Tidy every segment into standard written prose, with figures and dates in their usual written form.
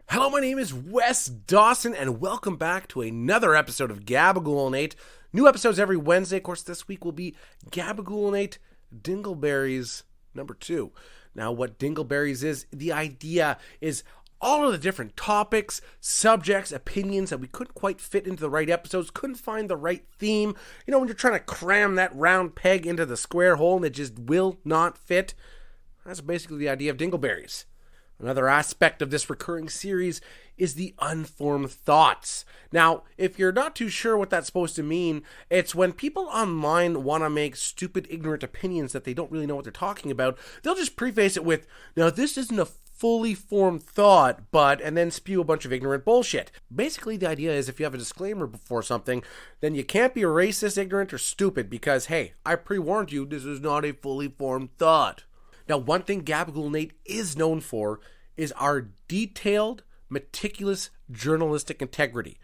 Hello, my name is Wes Dawson, and welcome back to another episode of Gabagool 8. New episodes every Wednesday. Of course, this week will be Gabagool 8 Dingleberries number 2. Now, what Dingleberries is, the idea is all of the different topics, subjects, opinions that we couldn't quite fit into the right episodes, couldn't find the right theme. You know, when you're trying to cram that round peg into the square hole and it just will not fit. That's basically the idea of Dingleberries. Another aspect of this recurring series is the unformed thoughts. Now, if you're not too sure what that's supposed to mean, it's when people online want to make stupid, ignorant opinions that they don't really know what they're talking about, they'll just preface it with, now this isn't a fully formed thought, but, and then spew a bunch of ignorant bullshit. Basically, the idea is if you have a disclaimer before something, then you can't be racist, ignorant, or stupid because, hey, I pre-warned you, this is not a fully formed thought. Now, one thing Gabagool Nate is known for is our detailed, meticulous journalistic integrity.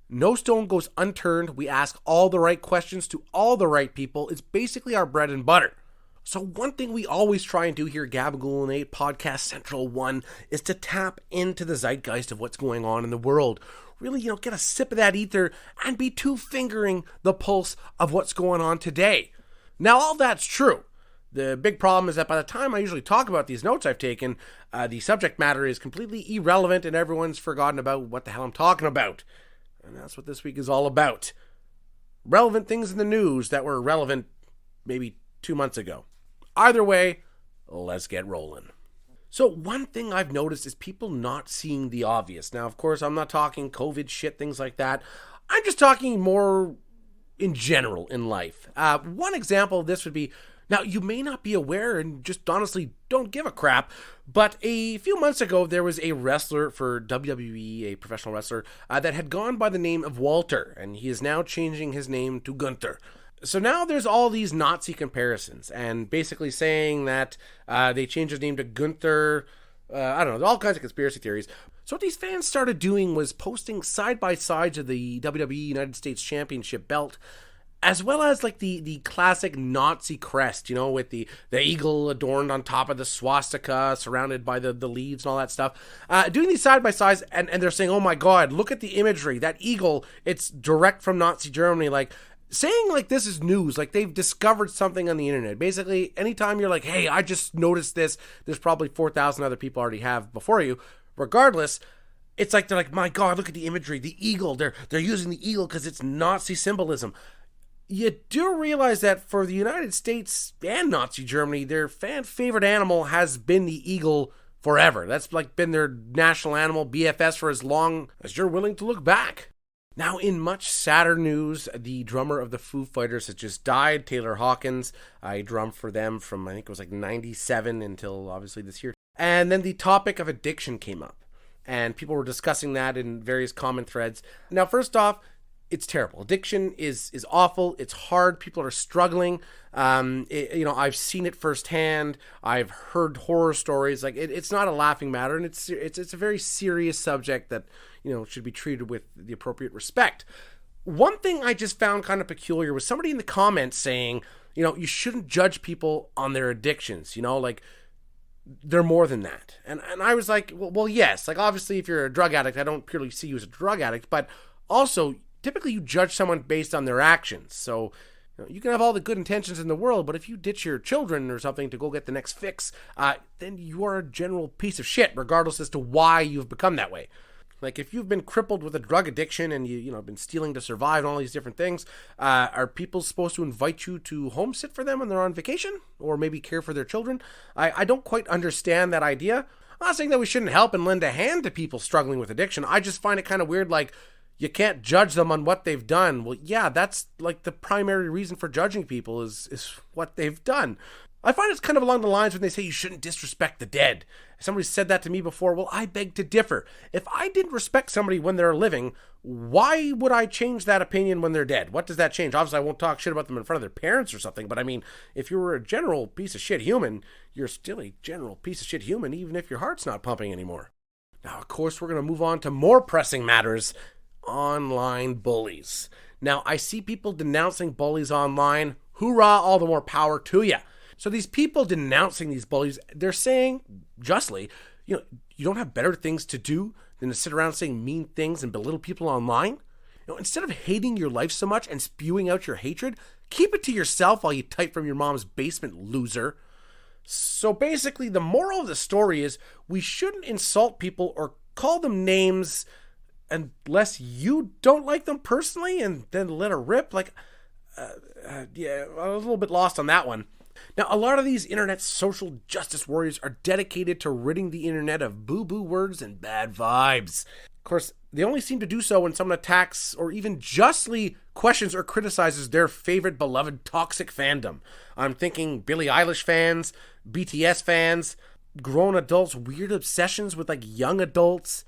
No stone goes unturned. We ask all the right questions to all the right people. It's basically our bread and butter. So one thing we always try and do here at Gabagool 8 Podcast Central 1 is to tap into the zeitgeist of what's going on in the world. Really, get a sip of that ether and be two-fingering the pulse of what's going on today. Now, all that's true. The big problem is that by the time I usually talk about these notes I've taken, the subject matter is completely irrelevant and everyone's forgotten about what the hell I'm talking about. And that's what this week is all about. Relevant things in the news that were relevant maybe 2 months ago. Either way, let's get rolling. So one thing I've noticed is people not seeing the obvious. Now, of course, I'm not talking COVID shit, things like that. I'm just talking more in general in life. One example of this would be, now, you may not be aware and just honestly don't give a crap, but a few months ago, there was a wrestler for WWE, a professional wrestler, that had gone by the name of Walter, and he is now changing his name to Gunther. So now there's all these Nazi comparisons, and basically saying that they changed his name to Gunther, I don't know, all kinds of conspiracy theories. So what these fans started doing was posting side-by-sides of the WWE United States Championship belt, as well as like the classic Nazi crest, with the eagle adorned on top of the swastika, surrounded by the leaves and all that stuff. Doing these side-by-sides, and they're saying, oh my god, look at the imagery, that eagle, it's direct from Nazi Germany, like, saying like this is news, like they've discovered something on the internet. Basically, anytime you're like, hey, I just noticed this, there's probably 4,000 other people already have before you. Regardless, it's like, they're like, my god, look at the imagery, the eagle, they're using the eagle because it's Nazi symbolism. You do realize that for the United States and Nazi Germany, their fan favorite animal has been the eagle forever. That's like been their national animal, BFS, for as long as you're willing to look back. Now, in much sadder news, the drummer of the Foo Fighters has just died, Taylor Hawkins. I drummed for them from, I think it was like 97 until obviously this year. And then the topic of addiction came up, and people were discussing that in various comment threads. Now, first off, it's terrible. Addiction is awful. It's hard. People are struggling. I've seen it firsthand. I've heard horror stories. Like it's not a laughing matter, and it's a very serious subject that should be treated with the appropriate respect. One thing I just found kind of peculiar was somebody in the comments saying, you shouldn't judge people on their addictions. Like they're more than that. And I was like, well, yes. Like obviously, if you're a drug addict, I don't purely see you as a drug addict, but also, typically you judge someone based on their actions. So you can have all the good intentions in the world, but if you ditch your children or something to go get the next fix, then you are a general piece of shit, regardless as to why you've become that way. Like if you've been crippled with a drug addiction and you've been stealing to survive and all these different things, are people supposed to invite you to home sit for them when they're on vacation or maybe care for their children? I don't quite understand that idea. I'm not saying that we shouldn't help and lend a hand to people struggling with addiction. I just find it kind of weird, like, you can't judge them on what they've done. Well, yeah, that's like the primary reason for judging people is what they've done. I find it's kind of along the lines when they say you shouldn't disrespect the dead. Somebody said that to me before. Well, I beg to differ. If I didn't respect somebody when they're living, why would I change that opinion when they're dead? What does that change? Obviously, I won't talk shit about them in front of their parents or something, but I mean, if you were a general piece of shit human, you're still a general piece of shit human, even if your heart's not pumping anymore. Now, of course, we're going to move on to more pressing matters. Online bullies. Now, I see people denouncing bullies online. Hoorah, all the more power to you. So these people denouncing these bullies, they're saying justly, you don't have better things to do than to sit around saying mean things and belittle people online? Instead of hating your life so much and spewing out your hatred, keep it to yourself while you type from your mom's basement, loser. So basically, the moral of the story is we shouldn't insult people or call them names unless you don't like them personally, and then let it rip. Yeah, I'm a little bit lost on that one. Now, a lot of these internet social justice warriors are dedicated to ridding the internet of boo-boo words and bad vibes. Of course, they only seem to do so when someone attacks or even justly questions or criticizes their favorite beloved toxic fandom. I'm thinking Billie Eilish fans, BTS fans, grown adults' weird obsessions with young adults.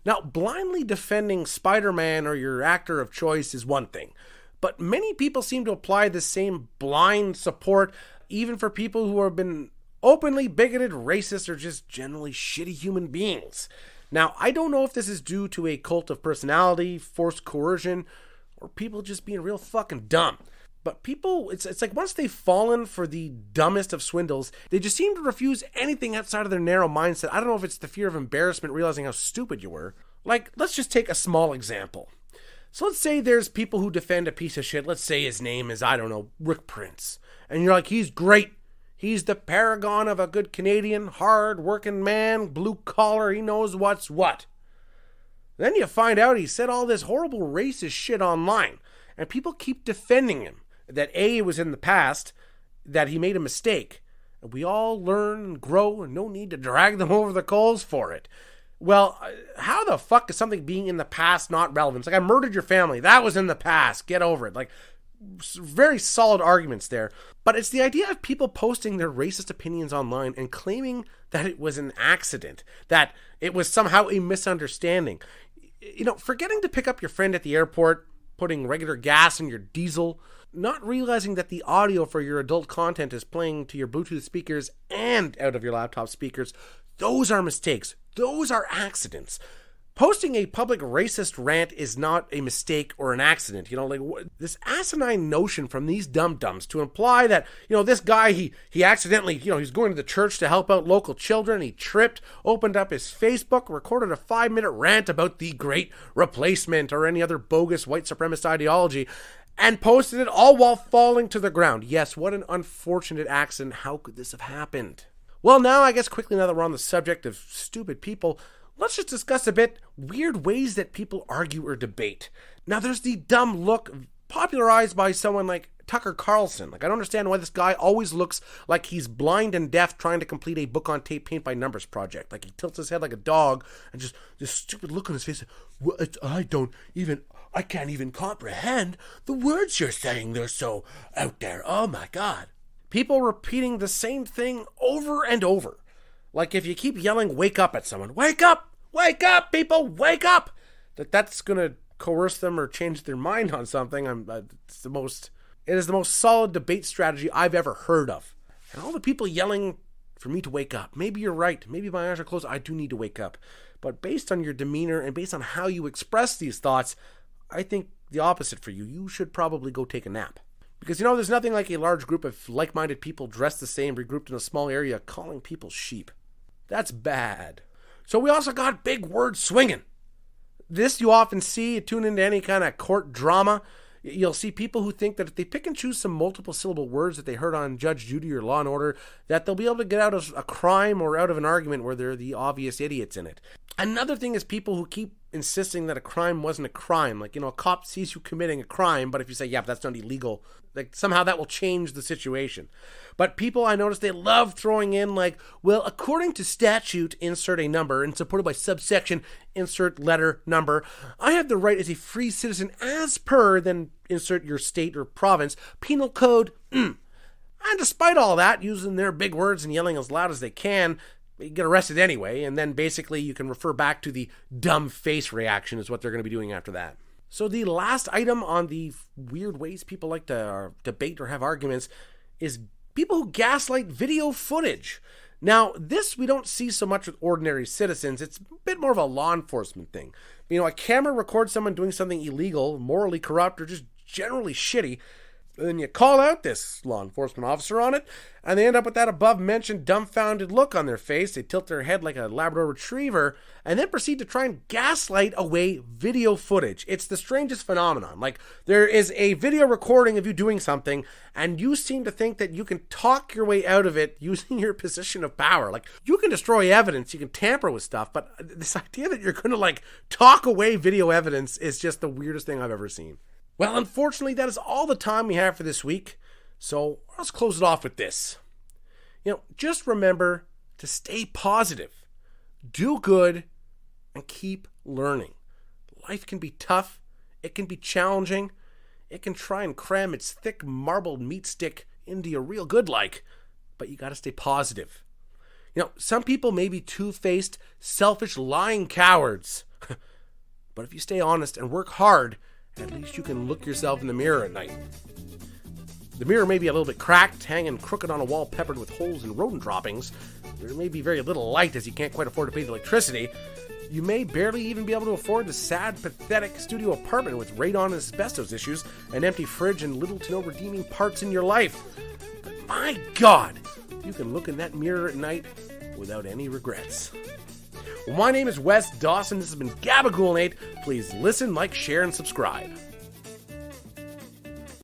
Now, blindly defending Spider-Man or your actor of choice is one thing, but many people seem to apply the same blind support even for people who have been openly bigoted, racist, or just generally shitty human beings. Now, I don't know if this is due to a cult of personality, forced coercion, or people just being real fucking dumb. But people, it's like once they've fallen for the dumbest of swindles, they just seem to refuse anything outside of their narrow mindset. I don't know if it's the fear of embarrassment, realizing how stupid you were. Let's just take a small example. So let's say there's people who defend a piece of shit. Let's say his name is, Rick Prince. And you're like, he's great. He's the paragon of a good Canadian, hard-working man, blue collar, he knows what's what. Then you find out he said all this horrible racist shit online, and people keep defending him. That it was in the past, that he made a mistake. And we all learn and grow, and no need to drag them over the coals for it. Well, how the fuck is something being in the past not relevant? It's like, I murdered your family. That was in the past. Get over it. Very solid arguments there. But it's the idea of people posting their racist opinions online and claiming that it was an accident, that it was somehow a misunderstanding. Forgetting to pick up your friend at the airport, putting regular gas in your diesel, not realizing that the audio for your adult content is playing to your Bluetooth speakers and out of your laptop speakers, those are mistakes. Those are accidents. Posting a public racist rant is not a mistake or an accident. This asinine notion from these dum-dums to imply that, this guy, he accidentally, he's going to the church to help out local children. He tripped, opened up his Facebook, recorded a 5-minute rant about the Great Replacement or any other bogus white supremacist ideology, and posted it all while falling to the ground. Yes, what an unfortunate accident. How could this have happened? Well, now I guess quickly, now that we're on the subject of stupid people, let's just discuss a bit weird ways that people argue or debate. Now, there's the dumb look popularized by someone like Tucker Carlson. I don't understand why this guy always looks like he's blind and deaf trying to complete a book on tape paint by numbers project. He tilts his head like a dog and just this stupid look on his face. I can't even comprehend the words you're saying. They're so out there. Oh my God. People repeating the same thing over and over. If you keep yelling, wake up at someone, wake up, people, wake up, that's going to coerce them or change their mind on something. It is the most solid debate strategy I've ever heard of. And all the people yelling for me to wake up, maybe you're right. Maybe my eyes are closed. I do need to wake up. But based on your demeanor and based on how you express these thoughts, I think the opposite for you. You should probably go take a nap. Because, there's nothing like a large group of like-minded people dressed the same, regrouped in a small area, calling people sheep. That's bad. So we also got big word swinging. This you often see, you tune into any kind of court drama. You'll see people who think that if they pick and choose some multiple syllable words that they heard on Judge Judy or Law & Order, that they'll be able to get out of a crime or out of an argument where they're the obvious idiots in it. Another thing is people who keep insisting that a crime wasn't a crime. A cop sees you committing a crime, but if you say, yeah, but that's not illegal, somehow that will change the situation. But people, I notice, they love throwing in well, according to statute, insert a number, and supported by subsection, insert letter number, I have the right as a free citizen as per, then insert your state or province, penal code, And despite all that, using their big words and yelling as loud as they can, you get arrested anyway, and then basically you can refer back to the dumb face reaction is what they're going to be doing after that. So the last item on the weird ways people like to debate or have arguments is people who gaslight video footage. Now, this we don't see so much with ordinary citizens. It's a bit more of a law enforcement thing. A camera records someone doing something illegal, morally corrupt, or just generally shitty. And then you call out this law enforcement officer on it, and they end up with that above-mentioned dumbfounded look on their face. They tilt their head like a Labrador Retriever, and then proceed to try and gaslight away video footage. It's the strangest phenomenon. Like, there is a video recording of you doing something, and you seem to think that you can talk your way out of it using your position of power. Like, you can destroy evidence, you can tamper with stuff, but this idea that you're going to, like, talk away video evidence is just the weirdest thing I've ever seen. Well, unfortunately, that is all the time we have for this week, so let's close it off with this. Just remember to stay positive, do good, and keep learning. Life can be tough, it can be challenging, it can try and cram its thick marbled meat stick into you real good like, but you gotta stay positive. Some people may be two-faced, selfish, lying cowards, but if you stay honest and work hard, at least you can look yourself in the mirror at night. The mirror may be a little bit cracked, hanging crooked on a wall peppered with holes and rodent droppings. There may be very little light as you can't quite afford to pay the electricity. You may barely even be able to afford the sad, pathetic studio apartment with radon and asbestos issues, an empty fridge, and little to no redeeming parts in your life. But my God, you can look in that mirror at night without any regrets. Well, my name is Wes Dawson. This has been Gabagool 8. Please listen, like, share, and subscribe.